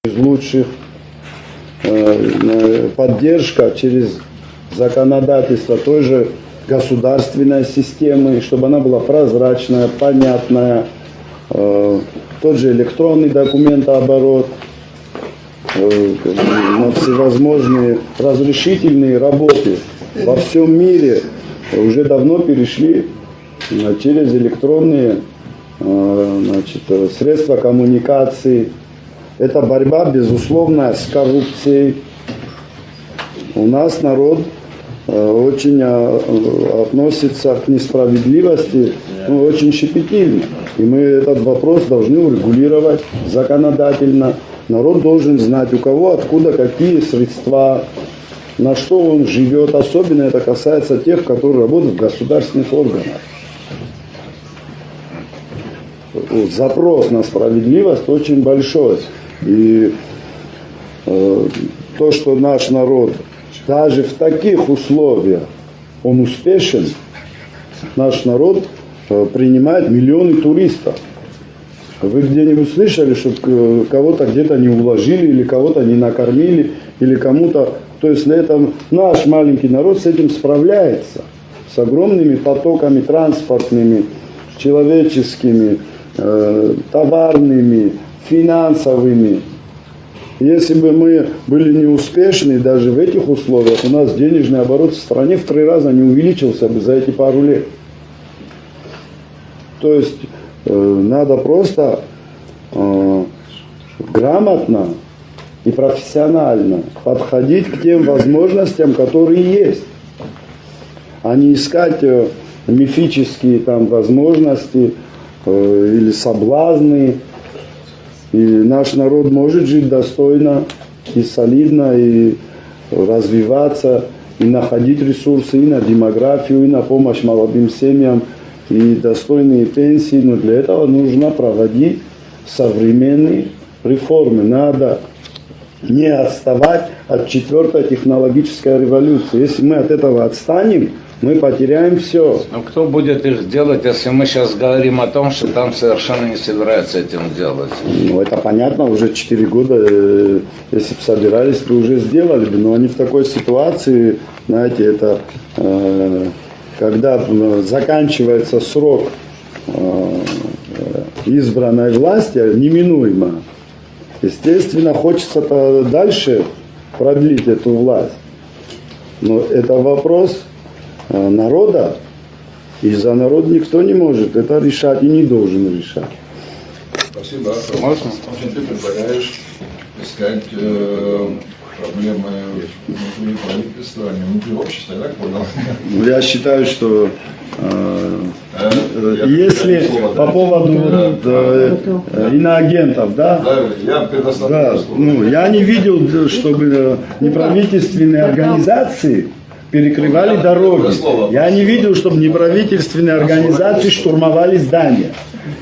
из лучших, поддержка через законодательство той же государственной системы, чтобы она была прозрачная, понятная, тот же электронный документооборот, на всевозможные разрешительные работы во всем мире уже давно перешли через электронные средства коммуникации. Это борьба, безусловно, с коррупцией. У нас народ очень относится к несправедливости очень щепетильно. И мы этот вопрос должны урегулировать законодательно. Народ должен знать, у кого, откуда, какие средства, на что он живет. Особенно это касается тех, которые работают в государственных органах. Запрос на справедливость очень большой. И то, что наш народ даже в таких условиях он успешен, наш народ принимает миллионы туристов. Вы где-нибудь слышали, что кого-то где-то не уложили, или кого-то не накормили, или кому-то... То есть на этом наш маленький народ с этим справляется. С огромными потоками транспортными, человеческими, товарными, финансовыми. Если бы мы были неуспешны даже в этих условиях, у нас денежный оборот в стране в 3 раза не увеличился бы за эти пару лет. То есть надо просто грамотно и профессионально подходить к тем возможностям, которые есть, а не искать мифические там возможности или соблазны. И наш народ может жить достойно и солидно, и развиваться, и находить ресурсы и на демографию, и на помощь молодым семьям, и достойные пенсии. Но для этого нужно проводить современные реформы. Надо не отставать от 4-й технологической революции. Если мы от этого отстанем, мы потеряем все. Но кто будет их делать, если мы сейчас говорим о том, что там совершенно не собираются этим делать? Ну, это понятно, уже 4 года, если бы собирались, то уже сделали бы. Но они в такой ситуации, знаете, это когда заканчивается срок избранной власти, неминуемо. Естественно, хочется-то дальше продлить эту власть. Но это вопрос народа, и за народ никто не может это решать и не должен решать. Спасибо. Можно? Ты предлагаешь искать проблемы внутри правительства, а не внутри общества, я так понял? Я считаю, что если по поводу иноагентов, да, я предоставляю слово. я не видел, чтобы неправительственные организации перекрывали дороги. Я не видел, чтобы неправительственные организации штурмовали здания.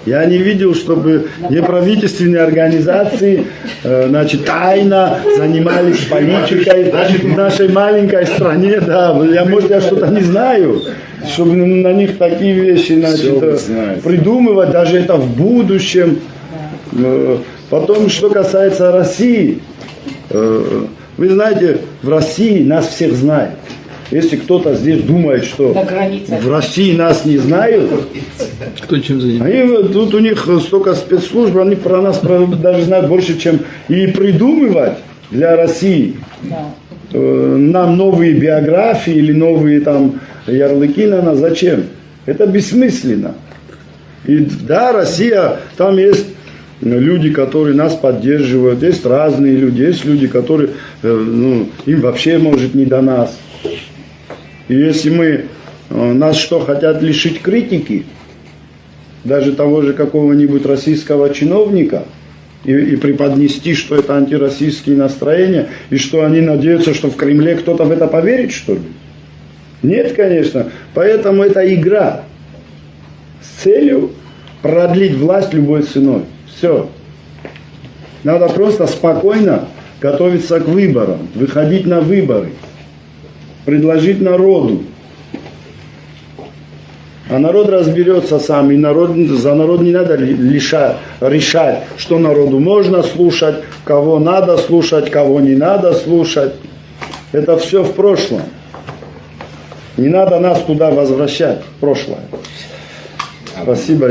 Я не видел, чтобы неправительственные организации тайно занимались политикой в нашей маленькой стране. Да, я что-то не знаю, чтобы на них такие вещи придумывать, даже это в будущем. Потом, что касается России, вы знаете, в России нас всех знают. Если кто-то здесь думает, что в России нас не знают, кто чем занимается? Тут у них столько спецслужб, они про нас даже знают больше, чем и придумывать для России. Нам новые биографии или новые там ярлыки на нас. Зачем? Это бессмысленно. И да, Россия, там есть люди, которые нас поддерживают, есть разные люди, есть люди, которые, им вообще может не до нас. И если нас что, хотят лишить критики, даже того же какого-нибудь российского чиновника, и преподнести, что это антироссийские настроения, и что они надеются, что в Кремле кто-то в это поверит, что ли? Нет, конечно. Поэтому это игра с целью продлить власть любой ценой. Все. Надо просто спокойно готовиться к выборам, выходить на выборы, предложить народу. А народ разберется сам, и за народ не надо решать, что народу можно слушать, кого надо слушать, кого не надо слушать. Это все в прошлом. Не надо нас туда возвращать, в прошлое. Спасибо.